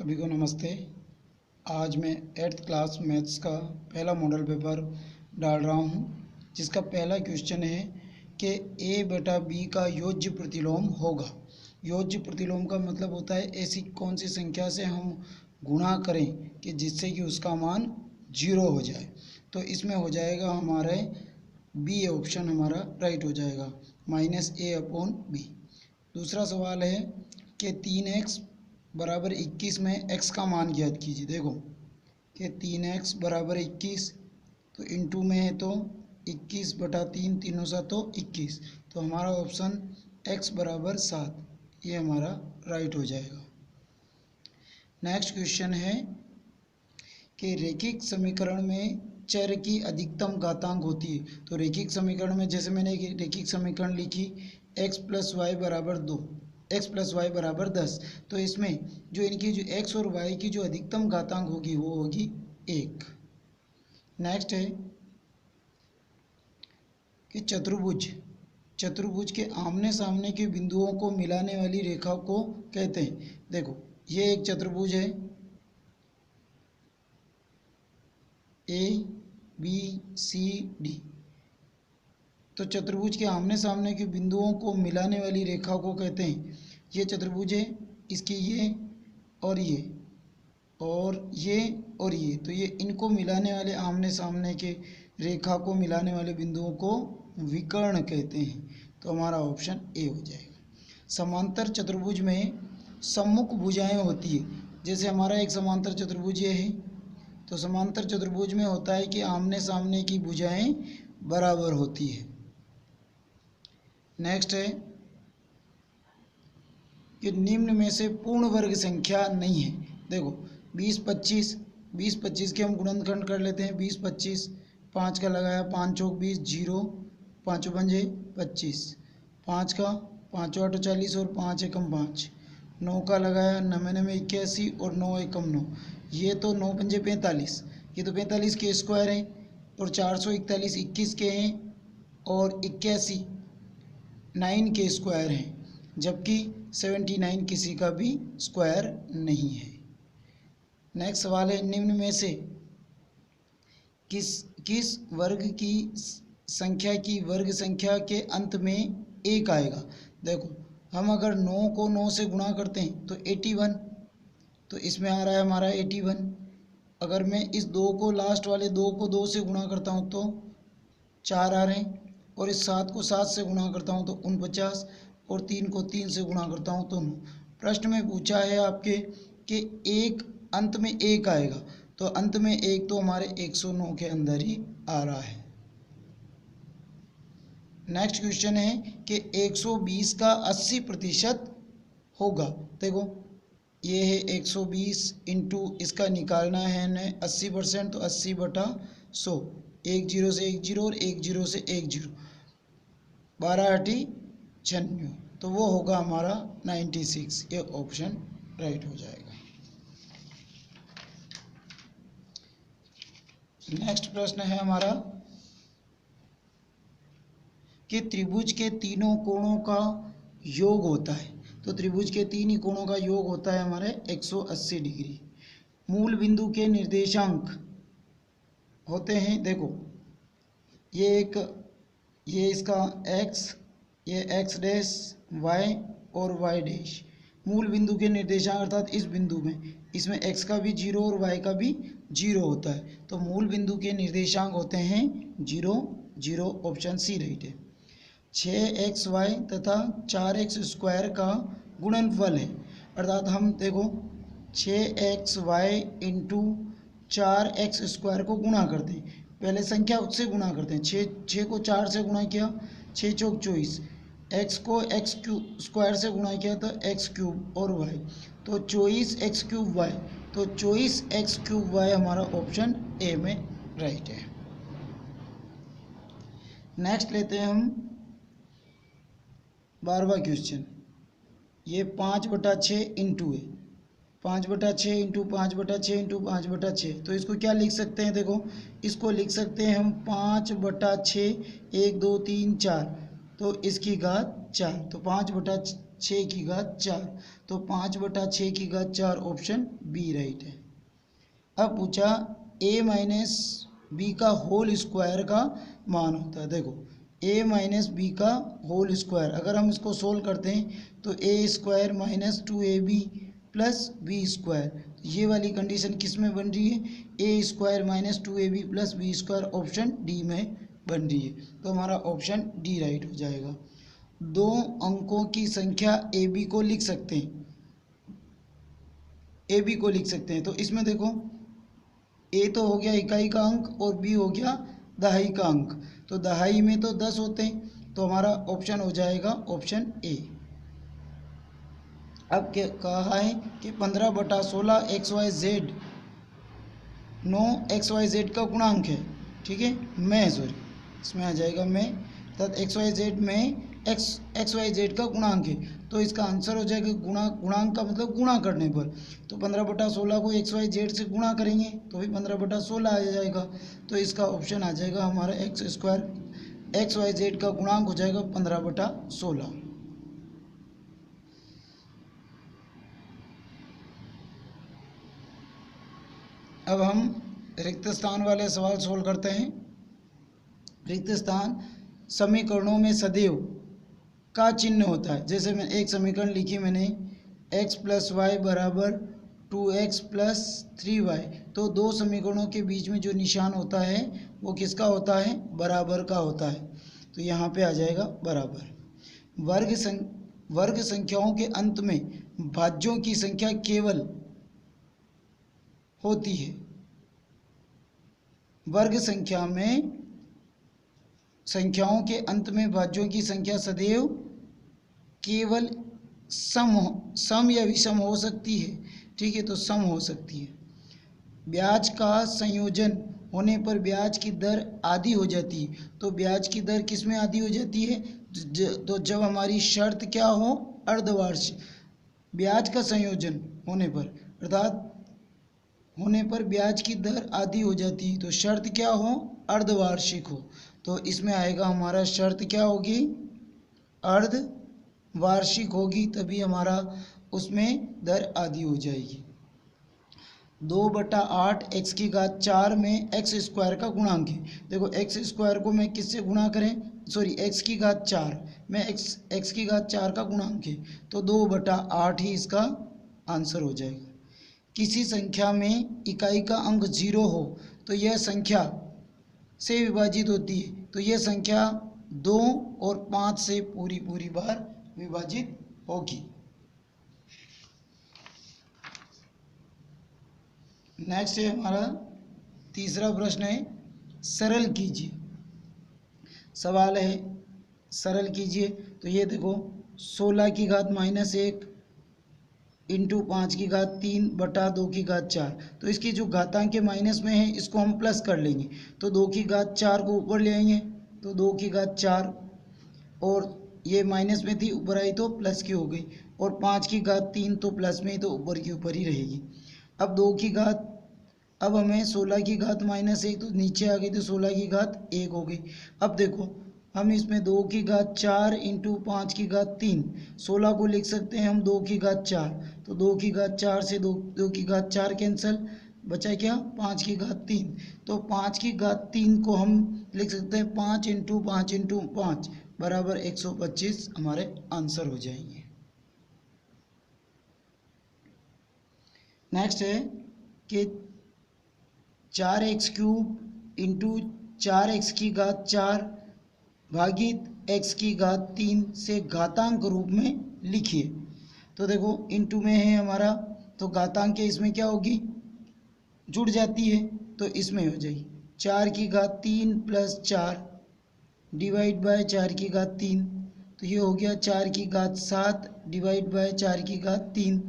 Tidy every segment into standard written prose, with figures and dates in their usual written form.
सभी को नमस्ते। आज मैं 8th क्लास मैथ्स का पहला मॉडल पेपर डाल रहा हूं, जिसका पहला क्वेश्चन है कि a बटा b का योज्य प्रतिलोम होगा। योज्य प्रतिलोम का मतलब होता है ऐसी कौन सी संख्या से हम गुणा करें कि जिससे कि उसका मान 0 हो जाए। तो इसमें हो जाएगा हमारे बी ऑप्शन हमारा राइट हो जाएगा, -a/b। दूसरा सवाल है कि 3x बराबर 21 में x का मान ज्ञात कीजिए। देखो कि 3x बराबर 21 तो इंटू में है तो 21 बटा 3, तीनों सा तो 21, तो हमारा ऑप्शन x बराबर 7 ये हमारा राइट हो जाएगा। नेक्स्ट क्वेश्चन है कि रेखिक समीकरण में चर की अधिकतम घातांक होती है। तो रेखिक समीकरण में जैसे मैंने रेखिक समीकरण लिखी x + y बराबर 2, x + y बराबर 10, तो इसमें जो इनकी जो x और y की जो अधिकतम घातांक होगी वो होगी 1। नेक्स्ट है कि चतुर्भुज के आमने सामने के बिंदुओं को मिलाने वाली रेखा को कहते हैं। देखो ये एक चतुर्भुज है ABCD, तो चतुर्भुज के आमने सामने के बिंदुओं को मिलाने वाली रेखा को कहते हैं। ये चतुर्भुज है, इसकी ये और ये और ये और ये, तो ये इनको मिलाने वाले आमने सामने के रेखा को मिलाने वाले बिंदुओं को विकर्ण कहते हैं। तो हमारा ऑप्शन ए हो जाएगा। समांतर चतुर्भुज में सम्मुख भुजाएं होती है। जैसे हमारा एक समांतर चतुर्भुज ये है, तो समांतर चतुर्भुज में होता है कि आमने सामने की भुजाएं बराबर होती है। नेक्स्ट है कि निम्न में से पूर्ण वर्ग संख्या नहीं है। देखो 20-25 के हम गुणनखंड कर लेते हैं। 20-25, 5 का लगाया, 5 चौक 20, 0, 5 पंजे 25, 5 का 5 8 40 और 5 एकम 5, 9 का लगाया, 9 में 81 और 9 एकम 9, ये तो 9 पंजे 45, ये तो 45 के स्क्वायर हैं, और 441 21 के हैं, और 81 9 के स्क्वायर हैं, जबकि 79 किसी का भी स्क्वायर नहीं है। नेक्स्ट सवाल है निम्न में से किस वर्ग की संख्या की वर्ग संख्या के अंत में 1 आएगा। देखो हम अगर 9 को 9 से गुणा करते हैं तो 81, तो इसमें आ रहा है हमारा 81। अगर मैं इस 2 को लास्ट वाले 2 को 2 से गुणा करता हूँ तो 4 आ रहे हैं, और इस 7 को 7 से गुणा करता हूँ तो 49, और 3 को 3 से गुणा करता हूँ तो 9। प्रश्न में पूछा है आपके कि एक अंत में 1 आएगा, तो अंत में 1 तो हमारे 109 के अंदर ही आ रहा है। नेक्स्ट क्वेश्चन है कि 120 का 80% होगा। देखो ये है 120 इंटू इसका निकालना है न 80%, तो 80/100, 1 0 से 1 0 और 1 0 से 1 0, 12 8 96, तो वो होगा हमारा 96। ये ऑप्शन राइट हो जाएगा। नेक्स्ट प्रश्न है हमारा कि त्रिभुज के तीनों कोणों का योग होता है। तो त्रिभुज के 3 ही कोणों का योग होता है हमारे 180 डिग्री। मूल बिंदु के निर्देशांक होते हैं। देखो ये इसका x, ये x डैश, y और y डैश। मूल बिंदु के निर्देशांक अर्थात इस बिंदु में, इसमें x का भी 0 और y का भी 0 होता है, तो मूल बिंदु के निर्देशांक होते हैं 0 0। ऑप्शन सी राइट है। 6xy तथा 4x² का गुणनफल है, अर्थात हम देखो 6xy इंटू 4x² को गुणा करते हैं। पहले संख्या उससे गुणा करते हैं। 6 को 4 से गुणा किया, 6 चौक 24, x को x² से गुणा किया तो x³ और y, तो 24x³ y, तो 24x³ हमारा ऑप्शन ए में राइट है। नेक्स्ट लेते हैं हम 12वां क्वेश्चन। ये 5/6 इंटू है, 5/6 इंटू 5/6 इंटू 5/6, तो इसको क्या लिख सकते हैं। देखो इसको लिख सकते हैं हम 5/6, 1 2 3 4, तो इसकी घात 4, तो 5/6 6 की घात 4, तो 5 बटा 6 की घात 4 ऑप्शन बी राइट है। अब पूछा a माइनस बी का होल स्क्वायर का मान होता है। देखो a माइनस बी का होल स्क्वायर, अगर हम इसको सोल्व करते हैं तो a square minus 2ab plus B square, ये वाली कंडीशन किस में बन रही है, a square minus 2ab plus B square option D में बन रही है। तो हमारा ऑप्शन डी राइट हो जाएगा। दो अंकों की संख्या ए बी को लिख सकते हैं, ए बी को लिख सकते हैं। तो इसमें देखो ए तो हो गया इकाई का अंक और बी हो गया दहाई का अंक, तो दहाई में तो 10 होते हैं, तो हमारा ऑप्शन हो जाएगा ऑप्शन ए। अब क्या कहा है कि 15/16 XYZ 9 XYZ का गुणांक है, ठीक है, इसमें आ जाएगा तथा XYZ में XYZ का गुणांक है, तो इसका आंसर हो जाएगा गुणांक का मतलब गुणा करने पर, तो 15/16 को XYZ से गुणा करेंगे तो भी 15/16 आ जाएगा, तो इसका ऑप्शन आ जाएगा हमारा एक्स स्क्वायर, XYZ का गुणांक हो जाएगा 15/16। अब हम रिक्त स्थान वाले सवाल सोल्व करते हैं। रिक्त स्थान समीकरणों में सदैव का चिन्ह होता है। जैसे मैं एक समीकरण लिखी मैंने x + y = 2x + 3y, तो दो समीकरणों के बीच में जो निशान होता है वो किसका होता है, बराबर का होता है, तो यहाँ पे आ जाएगा बराबर। वर्ग संख्याओं के अंत में भाज्यों की संख्या केवल होती है। वर्ग संख्याओं के अंत में भाज्यों की संख्या सदैव केवल सम या विषम हो सकती है, ठीक है, तो सम हो सकती है। ब्याज का संयोजन होने पर ब्याज की दर आधी हो जाती है, तो ब्याज की दर किस में आधी हो जाती है, तो जब हमारी शर्त क्या हो, अर्धवार्षिक। ब्याज का संयोजन होने पर अर्थात होने पर ब्याज की दर आधी हो जाती है, तो शर्त क्या हो, अर्धवार्षिक हो, तो इसमें आएगा हमारा शर्त क्या होगी, अर्धवार्षिक होगी, तभी हमारा उसमें दर आधी हो जाएगी। 2/8 x की घात 4 में x स्क्वायर का गुणांक है। देखो x स्क्वायर को मैं किससे गुणा करें, सॉरी x की घात 4 में x की घात 4 का गुणांक है, तो 2/8 ही इसका आंसर हो जाएगा। किसी संख्या में इकाई का अंक 0 हो तो यह संख्या से विभाजित होती है, तो यह संख्या 2 और 5 से पूरी बार विभाजित होगी। नेक्स्ट है हमारा तीसरा प्रश्न है, सरल कीजिए। सवाल है सरल कीजिए, तो ये देखो 16 की घात -1 इंटू 5 की घात 3 बटा 2 की घात 4, तो इसकी जो घातांक के माइनस में है इसको हम प्लस कर लेंगे, तो 2 की घात 4 को ऊपर ले आएंगे, तो 2 की घात 4 और ये माइनस में थी ऊपर आई तो प्लस की हो गई, और 5 की घात 3 तो प्लस में ही तो ऊपर की ऊपर ही रहेगी। अब 2 की घात, अब हमें 16 की घात -1 तो नीचे आ गई, तो 16 की घात 1 हो गई। अब देखो हम इसमें 2 की घात 4 इंटू 5 की घात 3, 16 को लिख सकते हैं हम 2 की घात 4, तो 2 की घात 4 से 2 की घात 4 कैंसिल, बचा क्या 5 की घात 3, तो 5 की घात 3 को हम लिख सकते हैं 5 इंटू 5 इंटू 5 बराबर 125 हमारे आंसर हो जाएंगे। नेक्स्ट है कि 4x³ इंटू 4x की घात 4 भागित x की घात 3 से घातांक रूप में लिखिए। तो देखो इंटू में है हमारा, तो घातांक के इसमें क्या होगी, जुड़ जाती है, तो इसमें हो जाएगी 4 की घात 3 प्लस 4 डिवाइड बाय 4 की घात 3, तो ये हो गया 4 की घात 7 डिवाइड बाय 4 की घात 3,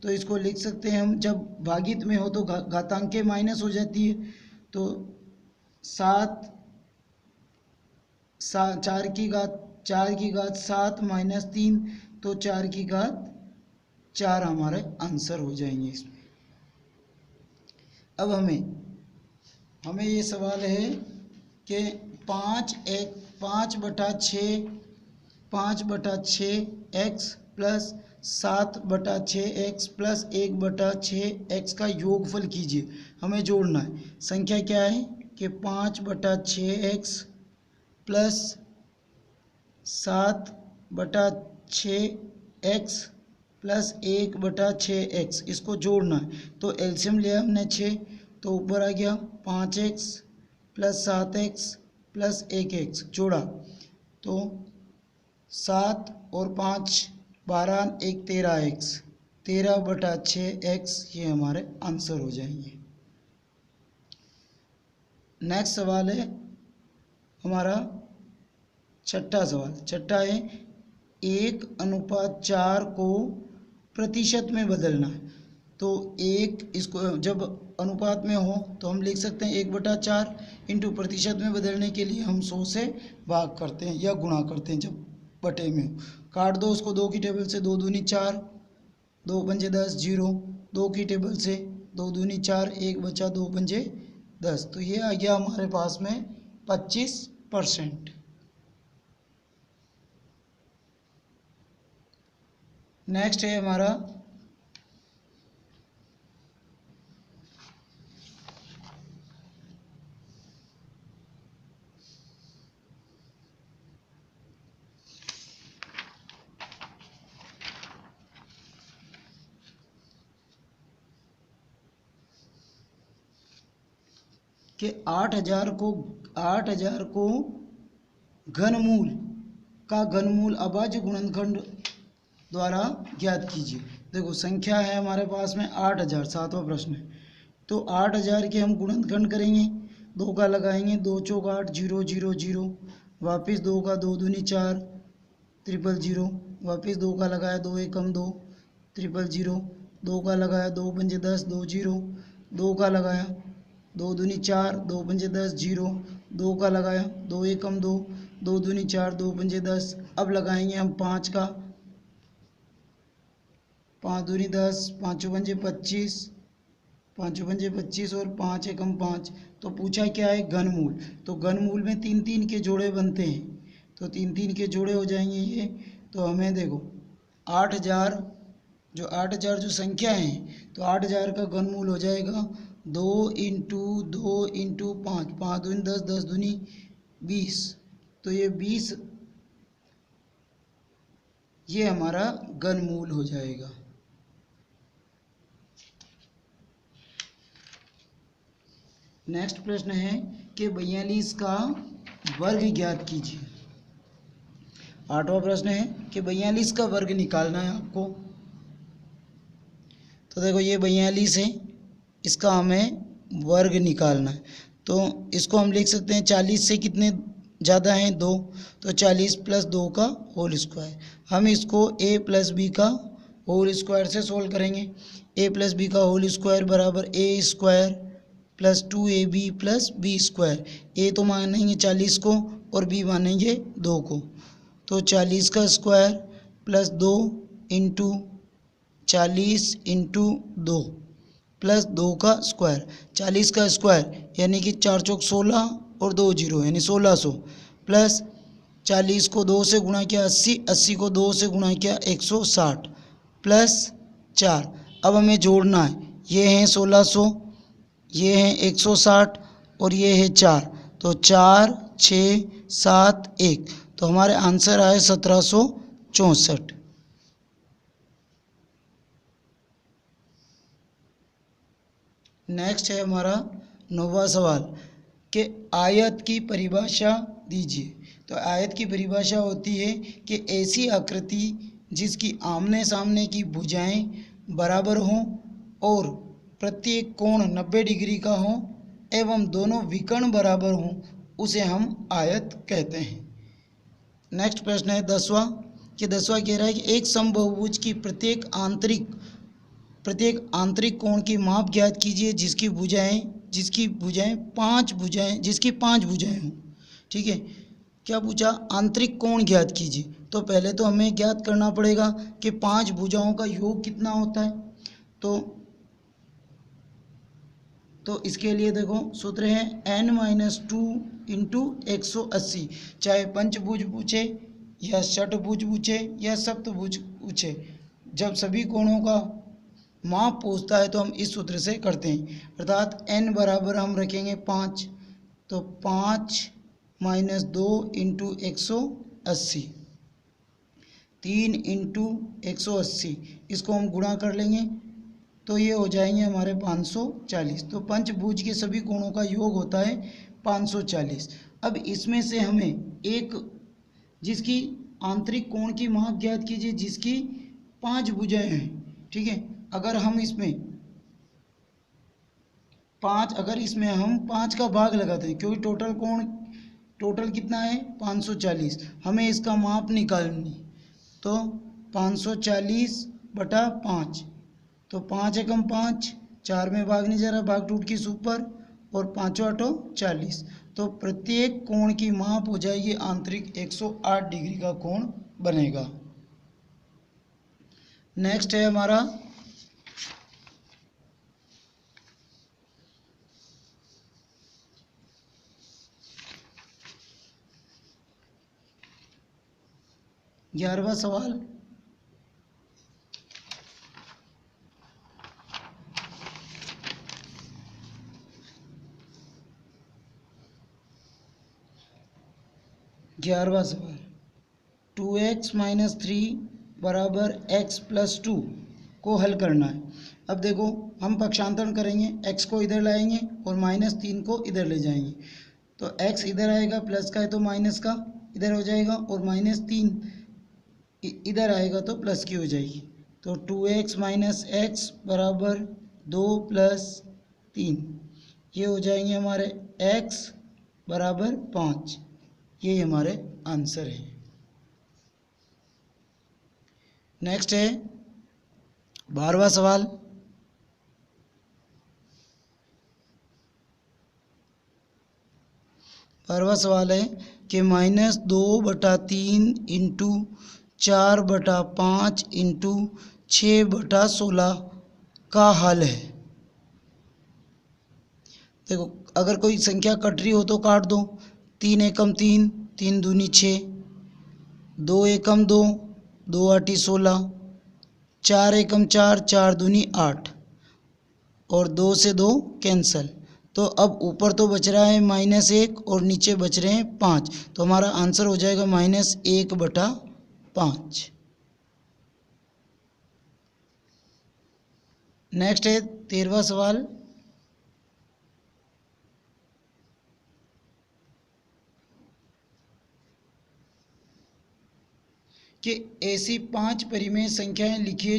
तो इसको लिख सकते हैं हम, जब भागित में हो तो घातांक के माइनस हो जाती है, तो 4 की घात 7 माइनस 3, तो 4 की घात 4 हमारे आंसर हो जाएंगे इसमें। अब हमें ये सवाल है कि 5/6 x plus 7/6x plus 1/6x का योगफल कीजिए। हमें जोड़ना है। संख्या क्या है कि 5/6x plus 7/6x plus 1/6x, इसको जोड़ना है। तो एलसीएम लिया हमने 6, तो ऊपर आ गया 5x plus 7x plus 1x, जोड़ा तो 7 और 5 12, 1 13x, 13/6x, ये हमारे आंसर हो जाएंगे। नेक्स्ट सवाल है हमारा छठा सवाल। छठा है 1:4 को प्रतिशत में बदलना है। तो इसको जब अनुपात में हो तो हम लिख सकते हैं 1/4 इंटू प्रतिशत में बदलने के लिए हम 100 से भाग करते हैं या गुणा करते हैं जब बटे में हो। काट दो उसको, 2 की टेबल से 2 दूनी 4, 2 पंजे 10, 0, 2 की टेबल से 2 दूनी 4, 1 बचा, 2 पंजे 10, तो ये आ गया हमारे पास में 25%। नेक्स्ट है हमारा कि 8,000 को घनमूल का घनमूल अभाज्य गुणनखंड द्वारा ज्ञात कीजिए। देखो संख्या है हमारे पास में 8,000, 7वां प्रश्न है। तो 8,000 के हम गुणनखंड करेंगे, 2 का लगाएंगे, 2 चौक 8, 0 0 0, वापिस 2 का 2 दूनी 4, 0 0, वापिस 2 का लगाया, 2 एकम 2, 0 0, 2 का लगाया, 2 पंजे 10, 2 0, 2 का लगाया, 2 दूनी 4, 2 पंजे 10, 0, 2 का लगाया, 2 एकम 2, 2 दूनी 4, 2 पंजे 10। अब लगाएंगे हम 5 का, 5 दूनी 10, 5 पंजे 25, 5 पंजे 25 और 5 एकम 5। तो पूछा क्या है घनमूल, तो घनमूल में 3 के जोड़े बनते हैं, तो 3 के जोड़े हो जाएंगे ये। तो हमें देखो 8,000 जो संख्या है, तो 8,000 का घनमूल हो जाएगा 2 इंटू 2 इंटू 5, 5 दूनी 10, 10 दूनी 20, तो ये 20 ये हमारा घनमूल हो जाएगा। नेक्स्ट प्रश्न है कि 42 का वर्ग ज्ञात कीजिए। 8वां प्रश्न है कि 42 का वर्ग निकालना है आपको। तो देखो ये 42 है, इसका हमें वर्ग निकालना है। तो इसको हम लिख सकते हैं 40 से कितने ज़्यादा हैं 2, तो 40 प्लस 2 का होल स्क्वायर। हम इसको a प्लस बी का होल स्क्वायर से सोल्व करेंगे। a प्लस बी का होल स्क्वायर बराबर a square plus 2ab plus B square. a तो मानेंगे 40 को और b मानेंगे 2 को, तो 40 का square plus 2 into 40 into 2 plus 2 का स्क्वायर। 40 का स्क्वायर यानी कि 4 चौक 16 और 2 जीरो यानी 1600, प्लस 40 को 2 से गुणा किया 80, 80 को 2 से गुणा किया 160, प्लस 4। अब हमें जोड़ना है, ये हैं 1600, ये हैं 160 और ये है 4, तो 4 6 7 1, तो हमारे आंसर आए 1764। नेक्स्ट है हमारा 9वां सवाल कि आयत की परिभाषा दीजिए। तो आयत की परिभाषा होती है कि ऐसी आकृति जिसकी आमने सामने की भुजाएं बराबर हों और प्रत्येक कोण 90 डिग्री का हो एवं दोनों विकर्ण बराबर हों, उसे हम आयत कहते हैं। नेक्स्ट प्रश्न है 10वां कि 10वां कह रहा है कि एक समबाहुभुज की प्रत्येक आंतरिक कोण की माप ज्ञात कीजिए जिसकी पांच भुजाएं हों। ठीक है, क्या पूछा, आंतरिक कोण ज्ञात कीजिए। तो पहले तो हमें ज्ञात करना पड़ेगा कि 5 भुजाओं का योग कितना होता है। तो इसके लिए देखो सूत्र है n-2 इंटू 180, चाहे पंचभुज पूछे या षटभुज पूछे या सप्तभुज पूछे, जब सभी कोणों का माप पूछता है तो हम इस सूत्र से करते हैं, अर्थात n बराबर हम रखेंगे 5, तो 5 माइनस 2 इंटू 180, 3 इंटू 180, इसको हम गुणा कर लेंगे तो ये हो जाएंगे हमारे 540। तो पंचभुज के सभी कोणों का योग होता है 540। अब इसमें से हमें एक जिसकी आंतरिक कोण की माप ज्ञात कीजिए जिसकी 5 भुजाएं हैं, ठीक है। अगर इसमें हम 5 का भाग लगाते हैं, क्योंकि टोटल कितना है 540, हमें इसका माप निकालनी, तो 540 बटा 5, तो 5 एकम 5, 4 में भाग नहीं जा रहा, भाग टूट की ऊपर, और 5 आठो 40, तो प्रत्येक कोण की माप हो जाएगी आंतरिक 108 डिग्री का कोण बनेगा। नेक्स्ट है हमारा 11वां सवाल। ग्यारहवां सवाल, 2x माइनस 3 बराबर x प्लस 2 को हल करना है। अब देखो हम पक्षांतरण करेंगे, x को इधर लाएंगे और माइनस 3 को इधर ले जाएंगे, तो x इधर आएगा, प्लस का है तो माइनस का इधर हो जाएगा, और माइनस 3 इधर आएगा तो प्लस की हो जाएगी। तो 2x माइनस एक्स बराबर 2 प्लस 3, ये हो जाएंगे हमारे x बराबर 5, ये हमारे आंसर है। नेक्स्ट है 12वां सवाल। है कि माइनस 2/3 इंटू 4/5 इंटू 6/16 का हल है। देखो अगर कोई संख्या कट रही हो तो काट दो, 3 एकम 3, 3 दूनी 6, 2 एकम 2, 2 आठी 16, 4 एकम 4, 4 दूनी 8, और 2 से 2 कैंसल, तो अब ऊपर तो बच रहा है -1 और नीचे बच रहे हैं 5, तो हमारा आंसर हो जाएगा -1/5। नेक्स्ट है 13वां सवाल। कि ऐसी 5 परिमेय संख्याएं लिखिए जो